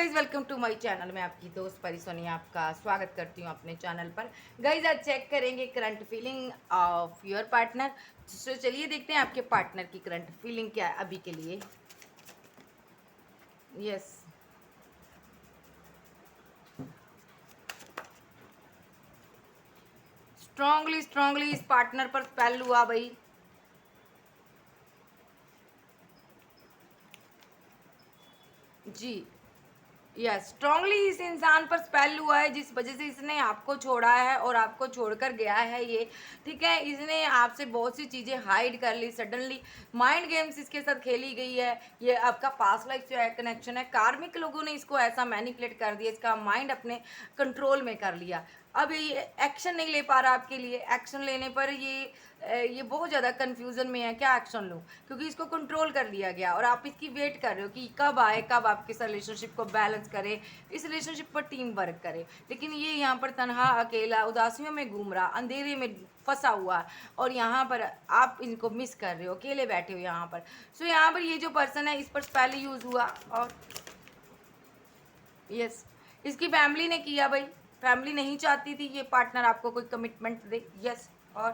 Guys, welcome to my channel. मैं आपकी दोस्त परिसोनी आपका स्वागत करती हूँ अपने चैनल पर। गाइज, आज चेक करेंगे current feeling of your partner. तो चलिए देखते हैं आपके पार्टनर की करंट फीलिंग क्या है अभी के लिए। यस, स्ट्रांगली स्ट्रांगली इस पार्टनर पर स्पेल हुआ भाई। जी, यस, स्ट्रांगली इस इंसान पर स्पेल हुआ है जिस वजह से इसने आपको छोड़ा है और आपको छोड़कर गया है ये। ठीक है, इसने आपसे बहुत सी चीज़ें हाइड कर ली। सडनली माइंड गेम्स इसके साथ खेली गई है। ये आपका पास्ट लाइफ से कनेक्शन है। कार्मिक लोगों ने इसको ऐसा मैनिपुलेट कर दिया, इसका माइंड अपने कंट्रोल में कर लिया। अब ये एक्शन नहीं ले पा रहा आपके लिए। एक्शन लेने पर ये बहुत ज़्यादा कन्फ्यूज़न में है, क्या एक्शन लूँ, क्योंकि इसको कंट्रोल कर लिया गया और आप इसकी वेट कर रहे हो कि कब आए, कब आपके साथ रिलेशनशिप को बैलेंस करे, इस रिलेशनशिप पर टीम वर्क करे। लेकिन ये यहाँ पर तनहा अकेला उदासियों में घूम रहा, अंधेरे में फंसा हुआ, और यहाँ पर आप इनको मिस कर रहे हो, अकेले बैठे हो यहाँ पर। सो यहाँ पर ये जो पर्सन है इस पर पहले यूज़ हुआ, और यस, इसकी फैमिली ने किया भाई। फैमिली नहीं चाहती थी ये पार्टनर आपको कोई कमिटमेंट दे। यस, और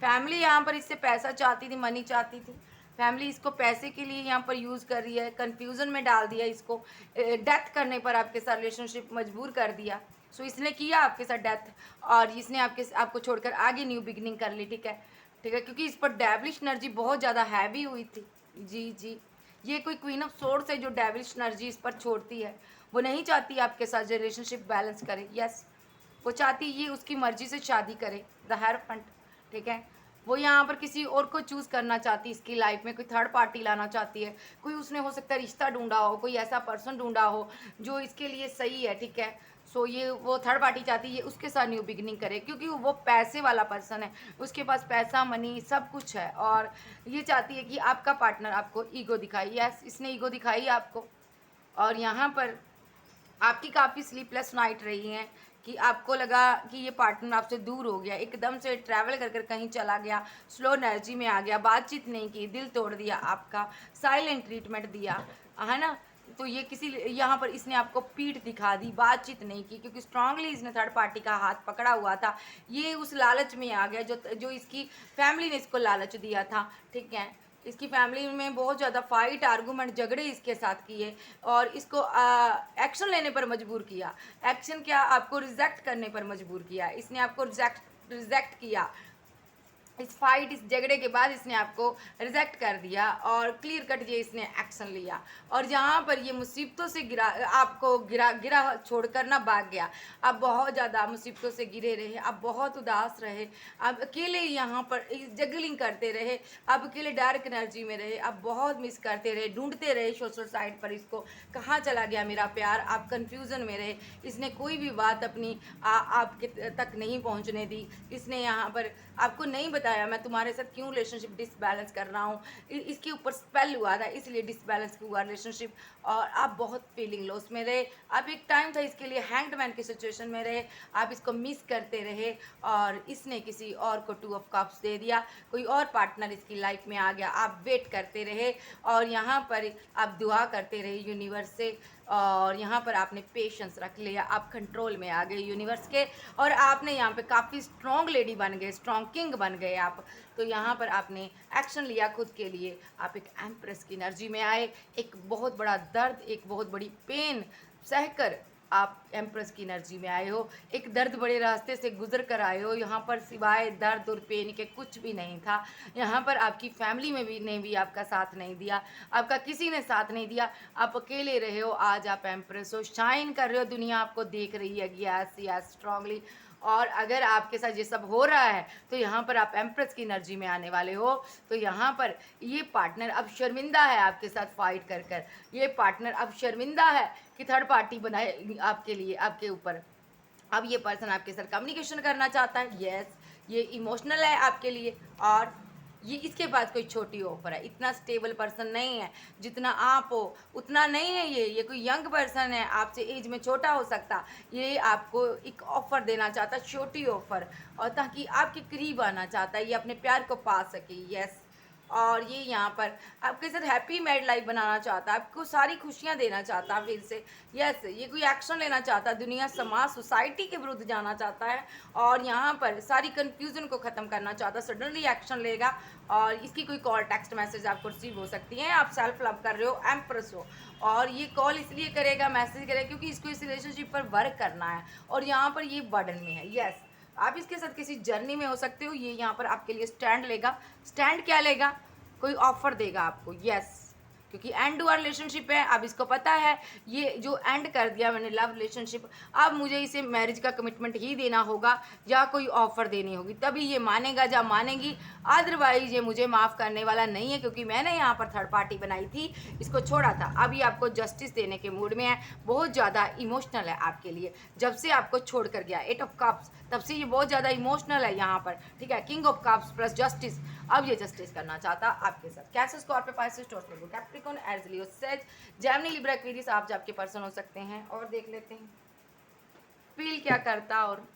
फैमिली यहाँ पर इससे पैसा चाहती थी, मनी चाहती थी। फैमिली इसको पैसे के लिए यहाँ पर यूज़ कर रही है, कन्फ्यूज़न में डाल दिया इसको। डेथ करने पर आपके साथ रिलेशनशिप मजबूर कर दिया। सो इसने किया आपके साथ डेथ, और इसने आपको छोड़कर आगे न्यू बिगनिंग कर ली। ठीक है, ठीक है, क्योंकि इस पर डेविलिश एनर्जी बहुत ज़्यादा हैवी हुई थी। जी जी, ये कोई क्वीन ऑफ सोर्ड्स है जो डेविलिश एनर्जी इस पर छोड़ती है। वो नहीं चाहती आपके साथ रिलेशनशिप बैलेंस करे। यस, वो चाहती ये उसकी मर्जी से शादी करे, द हेरोफेंट। ठीक है, वो यहाँ पर किसी और को चूज़ करना चाहती है इसकी लाइफ में, कोई थर्ड पार्टी लाना चाहती है। कोई उसने हो सकता है रिश्ता ढूंढा हो, कोई ऐसा पर्सन ढूंढा हो जो इसके लिए सही है। ठीक है, सो ये वो थर्ड पार्टी चाहती है उसके साथ न्यू बिगनिंग करे, क्योंकि वो पैसे वाला पर्सन है, उसके पास पैसा मनी सब कुछ है, और ये चाहती है कि आपका पार्टनर आपको ईगो दिखाए। यस, इसने ईगो दिखाई आपको, और यहाँ पर आपकी काफ़ी स्लीपलेस नाइट रही हैं कि आपको लगा कि ये पार्टनर आपसे दूर हो गया, एकदम से ट्रैवल कर कर कहीं चला गया, स्लो एनर्जी में आ गया, बातचीत नहीं की, दिल तोड़ दिया आपका, साइलेंट ट्रीटमेंट दिया, है ना। तो ये किसी यहाँ पर इसने आपको पीठ दिखा दी, बातचीत नहीं की, क्योंकि स्ट्रांगली इसने थर्ड पार्टी का हाथ पकड़ा हुआ था। ये उस लालच में आ गया जो जो इसकी फैमिली ने इसको लालच दिया था। ठीक है, इसकी फैमिली में बहुत ज़्यादा फाइट, आर्गूमेंट, झगड़े इसके साथ किए, और इसको एक्शन लेने पर मजबूर किया। एक्शन क्या, आपको रिजेक्ट करने पर मजबूर किया। इसने आपको रिजेक्ट रिजेक्ट किया। इस फाइट, इस झगड़े के बाद इसने आपको रिजेक्ट कर दिया, और क्लियर कट ये इसने एक्शन लिया, और जहाँ पर ये मुसीबतों से गिरा छोड़कर ना भाग गया। आप बहुत ज़्यादा मुसीबतों से गिरे रहे, आप बहुत उदास रहे, आप अकेले यहाँ पर जगलिंग करते रहे, आप अकेले डार्क एनर्जी में रहे, आप बहुत मिस करते रहे, ढूंढते रहे सोशल साइट पर इसको, कहाँ चला गया मेरा प्यार। आप कन्फ्यूज़न में रहे, इसने कोई भी बात अपनी आपके तक नहीं पहुँचने दी। इसने यहाँ पर आपको नहीं बताया मैं तुम्हारे साथ क्यों रिलेशनशिप डिसबैलेंस कर रहा हूँ। इसके ऊपर स्पेल हुआ था, इसलिए डिसबैलेंस हुआ रिलेशनशिप, और आप बहुत फीलिंग लॉस में रहे। आप एक टाइम था इसके लिए हैंग्ड मैन की सिचुएशन में रहे, आप इसको मिस करते रहे, और इसने किसी और को टू ऑफ कप्स दे दिया, कोई और पार्टनर इसकी लाइफ में आ गया। आप वेट करते रहे, और यहाँ पर आप दुआ करते रहे यूनिवर्स से, और यहाँ पर आपने पेशेंस रख लिया, आप कंट्रोल में आ गए यूनिवर्स के, और आपने यहाँ पे काफ़ी स्ट्रॉन्ग लेडी बन गए, स्ट्रॉन्ग किंग बन गए आप। तो यहाँ पर आपने एक्शन लिया खुद के लिए, आप एक एम्प्रेस की एनर्जी में आए। एक बहुत बड़ा दर्द, एक बहुत बड़ी पेन सहकर आप एम्प्रेस की एनर्जी में आए हो। एक दर्द बड़े रास्ते से गुजर कर आए हो, यहाँ पर सिवाय दर्द और पेन के कुछ भी नहीं था। यहाँ पर आपकी फैमिली में भी ने भी आपका साथ नहीं दिया, आपका किसी ने साथ नहीं दिया, आप अकेले रहे हो। आज आप एम्प्रेस हो, शाइन कर रहे हो, दुनिया आपको देख रही है। Yes yes, strongly. और अगर आपके साथ ये सब हो रहा है तो यहाँ पर आप एम्प्रेस की एनर्जी में आने वाले हो। तो यहाँ पर ये पार्टनर अब शर्मिंदा है आपके साथ फाइट कर कर। ये पार्टनर अब शर्मिंदा है कि थर्ड पार्टी बनाए आपके लिए, आपके ऊपर। अब ये पर्सन आपके साथ कम्युनिकेशन करना चाहता है। यस, ये इमोशनल है आपके लिए, और ये इसके पास कोई छोटी ऑफर है। इतना स्टेबल पर्सन नहीं है जितना आप हो, उतना नहीं है ये कोई यंग पर्सन है, आपसे एज में छोटा हो सकता। ये आपको एक ऑफर देना चाहता है, छोटी ऑफर, और ताकि आपके करीब आना चाहता है, ये अपने प्यार को पा सके। यस, और ये यहाँ पर आपके साथ हैप्पी मैरिड लाइफ बनाना चाहता है, आपको सारी खुशियाँ देना चाहता है फिर से। यस, ये कोई एक्शन लेना चाहता है, दुनिया, समाज, सोसाइटी के विरुद्ध जाना चाहता है और यहाँ पर सारी कन्फ्यूजन को ख़त्म करना चाहता है। सडनली एक्शन लेगा और इसकी कोई कॉल, टेक्स्ट मैसेज आपको रिसीव हो सकती है। आप सेल्फ लव कर रहे हो, एम्प्रेस हो, और ये कॉल इसलिए करेगा, मैसेज करेगा क्योंकि इसको इस रिलेशनशिप पर वर्क करना है और यहाँ पर ये बर्डन में है। यस, आप इसके साथ किसी जर्नी में हो सकते हो। ये यहाँ पर आपके लिए स्टैंड लेगा। स्टैंड क्या लेगा? कोई ऑफर देगा आपको। यस, क्योंकि एंड हुआ रिलेशनशिप है, अब इसको पता है ये जो एंड कर दिया मैंने लव रिलेशनशिप, अब मुझे इसे मैरिज का कमिटमेंट ही देना होगा या कोई ऑफर देनी होगी, तभी ये मानेगा या मानेगी। अदरवाइज ये मुझे माफ़ करने वाला नहीं है, क्योंकि मैंने यहाँ पर थर्ड पार्टी बनाई थी, इसको छोड़ा था। अब ये आपको जस्टिस देने के मूड में है, बहुत ज़्यादा इमोशनल है आपके लिए। जब से आपको छोड़ कर गया 8 ऑफ कप्स, तब से ये बहुत ज़्यादा इमोशनल है यहाँ पर, ठीक है। King of cups plus justice, अब ये जस्टिस करना चाहता आपके साथ। Cancer, Scorpio, Pisces, Taurus, Virgo, Capricorn, Aries, Leo, सेज, जेमिनी, लिब्रा, एक्वेरियस आप आपके पर्सन हो सकते हैं। और देख लेते हैं फील क्या करता। और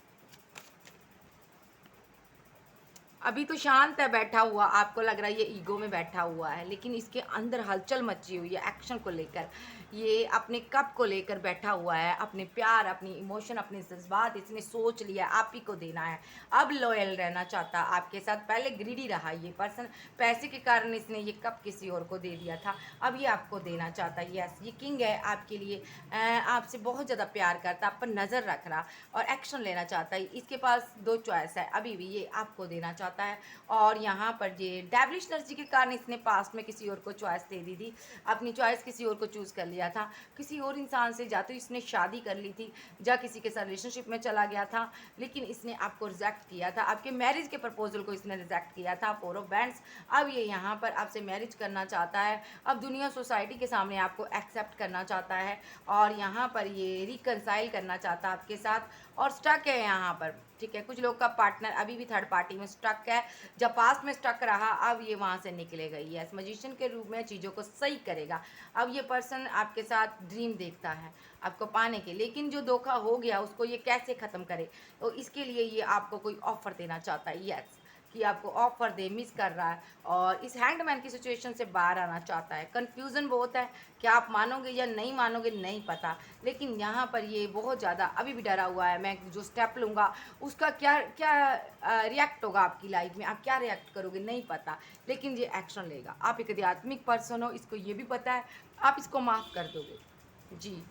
अभी तो शांत है, बैठा हुआ, आपको लग रहा है ये ईगो में बैठा हुआ है, लेकिन इसके अंदर हलचल मची हुई है एक्शन को लेकर। ये अपने कप को लेकर बैठा हुआ है, अपने प्यार, अपनी इमोशन, अपने जज्बात इसने सोच लिया आप ही को देना है। अब लॉयल रहना चाहता आपके साथ। पहले ग्रीडी रहा ये पर्सन, पैसे के कारण इसने ये कप किसी और को दे दिया था, अब ये आपको देना चाहता है। यस, ये किंग है आपके लिए, आपसे बहुत ज़्यादा प्यार करता, आप पर नज़र रख रहा और एक्शन लेना चाहता है। इसके पास 2 चॉइस है, अभी भी ये आपको देना चाहता है। और यहाँ पर ये डेविलिश एनर्जी के कारण इसने पास्ट में किसी और को चॉइस दे दी थी, अपनी चॉइस किसी और को चूज़ कर लिया था, किसी और इंसान से। या तो इसने शादी कर ली थी या किसी के साथ रिलेशनशिप में चला गया था, लेकिन इसने आपको रिजेक्ट किया था। आपके मैरिज के प्रपोजल को इसने रिजेक्ट किया था, 4 ऑफ बैंड्स। अब ये यहाँ पर आपसे मैरिज करना चाहता है, अब दुनिया, सोसाइटी के सामने आपको एक्सेप्ट करना चाहता है और यहाँ पर ये रिकनसाइल करना चाहता है आपके साथ। और स्टक है यहाँ पर, ठीक है। कुछ लोग का पार्टनर अभी भी थर्ड पार्टी में स्टक है, जब पास्ट में स्टक रहा, अब ये वहाँ से निकलेगा। यस, मैजिशियन के रूप में चीज़ों को सही करेगा। अब ये पर्सन आपके साथ ड्रीम देखता है आपको पाने के, लेकिन जो धोखा हो गया उसको ये कैसे ख़त्म करे, तो इसके लिए ये आपको कोई ऑफर देना चाहता है। यस, कि आपको ऑफर दे, मिस कर रहा है और इस हैंडमैन की सिचुएशन से बाहर आना चाहता है। कन्फ्यूज़न बहुत है, क्या आप मानोगे या नहीं मानोगे नहीं पता, लेकिन यहाँ पर ये बहुत ज़्यादा अभी भी डरा हुआ है। मैं जो स्टेप लूँगा उसका क्या क्या रिएक्ट होगा आपकी लाइफ में, आप क्या रिएक्ट करोगे नहीं पता, लेकिन ये एक्शन लेगा। आप एक आध्यात्मिक पर्सन हो, इसको ये भी पता है, आप इसको माफ़ कर दोगे। जी,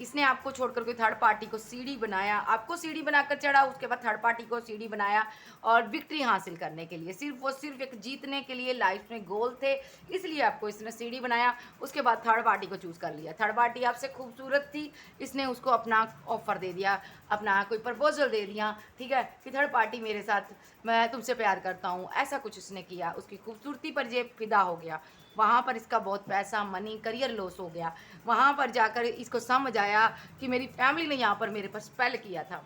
इसने आपको छोड़कर कोई थर्ड पार्टी को सीढ़ी बनाया, आपको सीढ़ी बनाकर चढ़ा, उसके बाद थर्ड पार्टी को सीढ़ी बनाया और विक्ट्री हासिल करने के लिए, सिर्फ वो सिर्फ एक जीतने के लिए लाइफ में गोल थे, इसलिए आपको इसने सीढ़ी बनाया। उसके बाद थर्ड पार्टी को चूज़ कर लिया। थर्ड पार्टी आपसे खूबसूरत थी, इसने उसको अपना ऑफर दे दिया, अपना कोई प्रपोजल दे दिया, ठीक है, कि थर्ड पार्टी मेरे साथ, मैं तुमसे प्यार करता हूँ, ऐसा कुछ इसने किया। उसकी खूबसूरती पर ये फिदा हो गया, वहाँ पर इसका बहुत पैसा, मनी, करियर लॉस हो गया। वहाँ पर जाकर इसको समझ आया कि मेरी फैमिली ने यहाँ पर मेरे पर स्पेल किया था,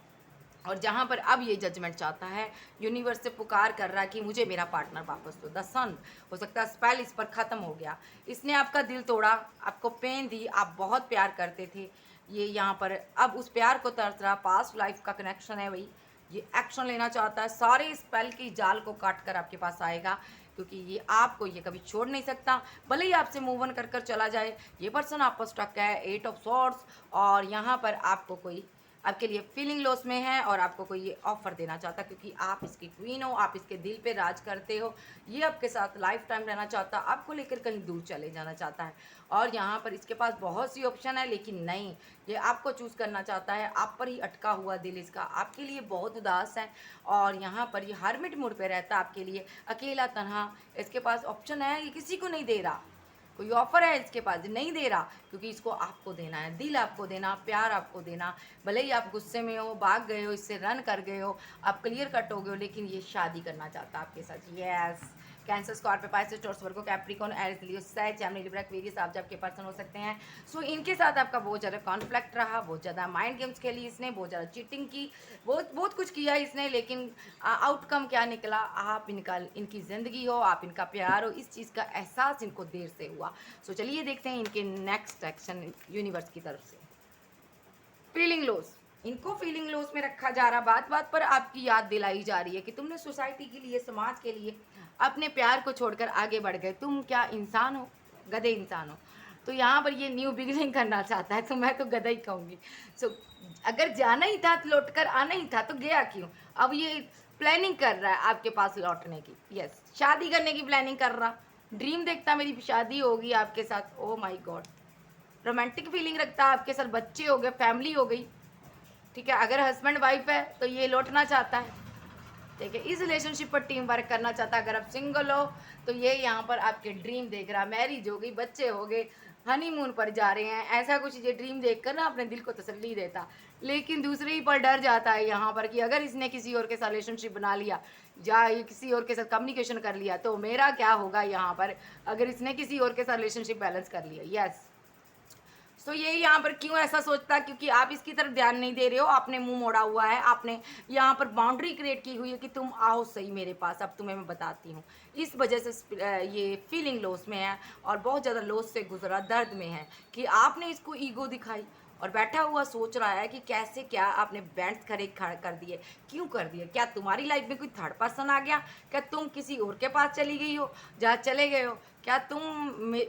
और जहाँ पर अब ये जजमेंट चाहता है, यूनिवर्स से पुकार कर रहा है कि मुझे मेरा पार्टनर वापस दो। द सन, हो सकता है स्पेल इस पर ख़त्म हो गया, इसने आपका दिल तोड़ा, आपको पेन दी, आप बहुत प्यार करते थे। ये यहाँ पर अब उस प्यार को तरस रहा, पास्ट लाइफ का कनेक्शन है भाई, ये एक्शन लेना चाहता है, सारे स्पेल की जाल को काट कर आपके पास आएगा, क्योंकि ये आपको ये कभी छोड़ नहीं सकता, भले ही आपसे मूव ऑन कर कर चला जाए। ये पर्सन आप पर स्टक है, 8 ऑफ सॉर्ड्स, और यहाँ पर आपको कोई आपके लिए फीलिंग लॉस में है और आपको कोई ये ऑफर देना चाहता, क्योंकि आप इसकी क्वीन हो, आप इसके दिल पे राज करते हो। ये आपके साथ लाइफ टाइम रहना चाहता, आपको लेकर कहीं दूर चले जाना चाहता है। और यहाँ पर इसके पास बहुत सी ऑप्शन है, लेकिन नहीं, ये आपको चूज़ करना चाहता है। आप पर ही अटका हुआ दिल इसका आपके लिए बहुत उदास है, और यहाँ पर ये हरमिट मोड पे रहता है आपके लिए, अकेला तनहा। इसके पास ऑप्शन है, ये किसी को नहीं दे रहा, कोई ऑफर है इसके पास, नहीं दे रहा, क्योंकि इसको आपको देना है, दिल आपको देना, प्यार आपको देना। भले ही आप गुस्से में हो, भाग गए हो, इससे रन कर गए हो, आप क्लियर कट हो गए हो, लेकिन ये शादी करना चाहता है आपके साथ। Yes, Cancer, Scorpio, Pisces, Taurus, Virgo, Capricorn, Aries, Leo, सेज, जेमिनी, लिब्रा, एक्वेरियस आप आपके पर्सन हो सकते हैं। सो इनके साथ आपका बहुत ज़्यादा कॉन्फ्लिक्ट रहा, बहुत ज़्यादा माइंड गेम्स खेली इसने, बहुत ज़्यादा चीटिंग की, बहुत बहुत कुछ किया इसने, लेकिन आउटकम क्या निकला, आप इनका, इनकी ज़िंदगी हो, आप इनका प्यार हो, इस चीज़ का एहसास इनको देर से हुआ। सो चलिए देखते हैं इनके नेक्स्ट एक्शन यूनिवर्स की तरफ से। फीलिंग लॉस, इनको फीलिंग लॉस में रखा जा रहा, बात बात पर आपकी याद दिलाई जा रही है कि तुमने सोसाइटी के लिए, समाज के लिए अपने प्यार को छोड़कर आगे बढ़ गए। तुम क्या इंसान हो? गधे इंसान हो। तो यहाँ पर ये न्यू बिगिनिंग करना चाहता है, तो मैं तो गधा ही कहूँगी। सो अगर जाना ही था, लौट कर आना ही था, तो गया क्यों? अब ये प्लानिंग कर रहा है आपके पास लौटने की। यस, शादी करने की प्लानिंग कर रहा, ड्रीम देखता मेरी शादी होगी आपके साथ। ओ माई गॉड, रोमांटिक फीलिंग रखता आपके साथ, बच्चे हो गए, फैमिली हो गई। ठीक है, अगर हस्बैंड वाइफ है तो ये लौटना चाहता है। ठीक है, इस रिलेशनशिप पर टीम वर्क करना चाहता है। अगर आप सिंगल हो तो ये यहाँ पर आपके ड्रीम देख रहा, मैरिज हो गई, बच्चे हो गए, हनीमून पर जा रहे हैं, ऐसा कुछ ये ड्रीम देखकर ना अपने दिल को तसल्ली देता। लेकिन दूसरे ही पर डर जाता है यहाँ पर कि अगर इसने किसी और के साथ रिलेशनशिप बना लिया या ये किसी और के साथ कम्युनिकेशन कर लिया तो मेरा क्या होगा यहाँ पर, अगर इसने किसी और के साथ रिलेशनशिप बैलेंस कर लिया। यस, तो ये यहाँ पर क्यों ऐसा सोचता है? क्योंकि आप इसकी तरफ ध्यान नहीं दे रहे हो, आपने मुंह मोड़ा हुआ है, आपने यहाँ पर बाउंड्री क्रिएट की हुई है कि तुम आओ सही मेरे पास, अब तुम्हें मैं बताती हूँ। इस वजह से ये फीलिंग लॉस में है और बहुत ज़्यादा लॉस से गुजरा, दर्द में है कि आपने इसको ईगो दिखाई और बैठा हुआ सोच रहा है कि कैसे क्या आपने बैंड खड़े कर दिए, क्यों कर दिए? क्या तुम्हारी लाइफ में कोई थर्ड पर्सन आ गया? क्या तुम किसी और के पास चली गई हो, जहाँ चले गए हो? क्या तुम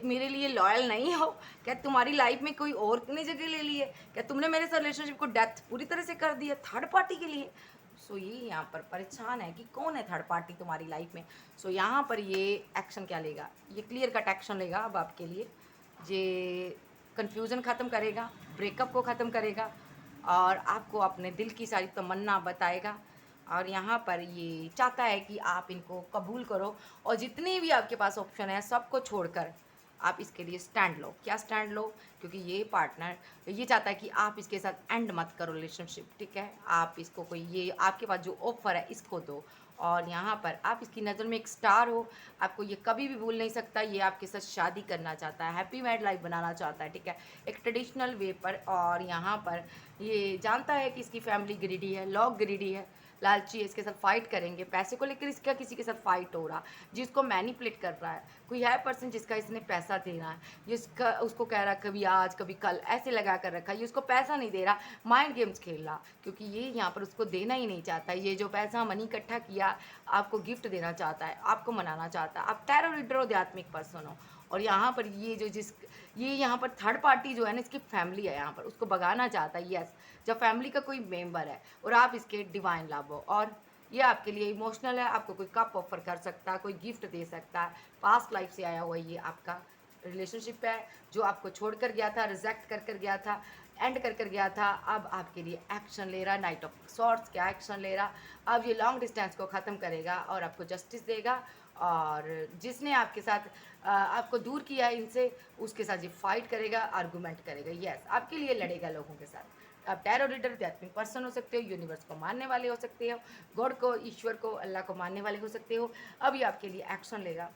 मेरे लिए लॉयल नहीं हो? क्या तुम्हारी लाइफ में कोई और ने जगह ले ली है? क्या तुमने मेरे साथ रिलेशनशिप को डेथ पूरी तरह से कर दिया थर्ड पार्टी के लिए? सो ये यहाँ पर परेशान है कि कौन है थर्ड पार्टी तुम्हारी लाइफ में। सो यहाँ पर ये एक्शन क्या लेगा? ये क्लियर कट एक्शन लेगा अब आपके लिए। ये कन्फ्यूज़न ख़त्म करेगा, ब्रेकअप को ख़त्म करेगा और आपको अपने दिल की सारी तमन्ना बताएगा। और यहाँ पर ये चाहता है कि आप इनको कबूल करो और जितने भी आपके पास ऑप्शन है सबको छोड़कर आप इसके लिए स्टैंड लो। क्या स्टैंड लो? क्योंकि ये पार्टनर ये चाहता है कि आप इसके साथ एंड मत करो रिलेशनशिप। ठीक है, आप इसको कोई ये आपके पास जो ऑफर है इसको दो। और यहाँ पर आप इसकी नज़र में एक स्टार हो, आपको ये कभी भी भूल नहीं सकता। ये आपके साथ शादी करना चाहता है, हैप्पी मैरिड लाइफ बनाना चाहता है। ठीक है, एक ट्रेडिशनल वे पर। और यहाँ पर ये जानता है कि इसकी फैमिली ग्रीडी है, लॉग ग्रीडी है, लालची है, इसके साथ फाइट करेंगे। पैसे को लेकर इसका किसी के साथ फाइट हो रहा, जिसको मैनिपुलेट कर रहा है। कोई है पर्सन जिसका इसने पैसा देना है, जिसका उसको कह रहा कभी आज कभी कल ऐसे लगा कर रखा है, ये उसको पैसा नहीं दे रहा, माइंड गेम्स खेल रहा। क्योंकि ये यहाँ पर उसको देना ही नहीं चाहता। ये जो पैसा मनी इकट्ठा किया आपको गिफ्ट देना चाहता है, आपको मनाना चाहता है। आप टैरो रीडर हो, आध्यात्मिक पर्सन हो। और यहाँ पर ये जो ये यहाँ पर थर्ड पार्टी जो है ना, इसकी फैमिली है, यहाँ पर उसको भगाना चाहता है। यस, जब फैमिली का कोई मेंबर है और आप इसके डिवाइन लव हो और ये आपके लिए इमोशनल है, आपको कोई कप ऑफर कर सकता है, कोई गिफ्ट दे सकता है। पास्ट लाइफ से आया हुआ ये आपका रिलेशनशिप है जो आपको छोड़ कर गया था, रिजेक्ट कर गया था, एंड कर गया था। अब आपके लिए एक्शन ले रहा, नाइट ऑफ सॉर्ट्स क्या एक्शन ले रहा। अब ये लॉन्ग डिस्टेंस को ख़त्म करेगा और आपको जस्टिस देगा। और जिसने आपके साथ आपको दूर किया है इनसे, उसके साथ ये फाइट करेगा, आर्गूमेंट करेगा। यस, आपके लिए लड़ेगा लोगों के साथ। आप टैरो रीडर, आध्यात्मिक पर्सन हो सकते हो, यूनिवर्स को मानने वाले हो सकते हो, गॉड को, ईश्वर को, अल्लाह को मानने वाले हो सकते हो। अब ये आपके लिए एक्शन लेगा।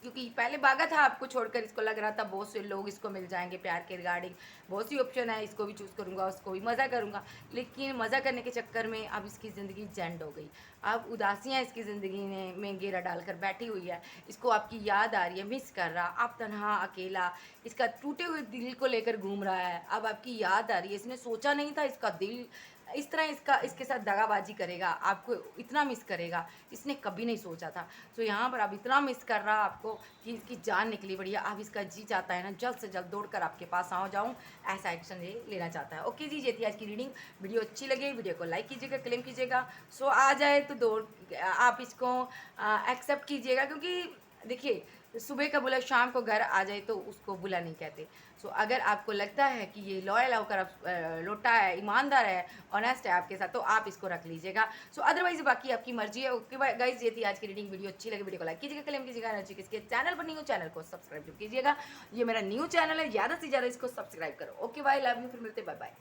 क्योंकि पहले भागा था आपको छोड़कर, इसको लग रहा था बहुत से लोग इसको मिल जाएंगे प्यार के रिगार्डिंग, बहुत सी ऑप्शन है, इसको भी चूज़ करूँगा, उसको भी मज़ा करूँगा। लेकिन मज़ा करने के चक्कर में अब इसकी ज़िंदगी जेंड हो गई। अब उदासियाँ इसकी ज़िंदगी में घेरा डालकर बैठी हुई है। इसको आपकी याद आ रही है, मिस कर रहा, आप तनहा अकेला इसका टूटे हुए दिल को लेकर घूम रहा है। अब आपकी याद आ रही है, इसने सोचा नहीं था इसका दिल इस तरह इसके साथ दगाबाजी करेगा, आपको इतना मिस करेगा, इसने कभी नहीं सोचा था। सो यहाँ पर अब इतना मिस कर रहा आपको कि इसकी जान निकली बढ़िया। अब इसका जी चाहता है ना जल्द से जल्द दौड़कर आपके पास आ जाऊँ, ऐसा एक्शन ये लेना चाहता है। ओके जी, ये थी आज की रीडिंग। वीडियो अच्छी लगे वीडियो को लाइक कीजिएगा, क्लेम कीजिएगा। सो आ जाए तो दौड़ आप इसको एक्सेप्ट कीजिएगा। क्योंकि देखिए, सुबह का बुला शाम को घर आ जाए तो उसको बुला नहीं कहते। सो अगर आपको लगता है कि ये लॉयल होकर आप लोटा है, ईमानदार है, ऑनेस्ट है आपके साथ, तो आप इसको रख लीजिएगा। सो अदरवाइज बाकी आपकी मर्जी है। ओके गाइज, ये थी आज की रीडिंग। वीडियो अच्छी लगे वीडियो को लाइक कीजिएगा, क्लेम कीजिएगा। एनर्जी किसके चैनल पर नहीं हो, चैनल को सब्सक्राइब कीजिएगा। ये मेरा न्यू चैनल है, ज़्यादा से ज़्यादा इसको सब्सक्राइब करो। ओके बाय, लव यू, फिर मिलते, बाय बाय।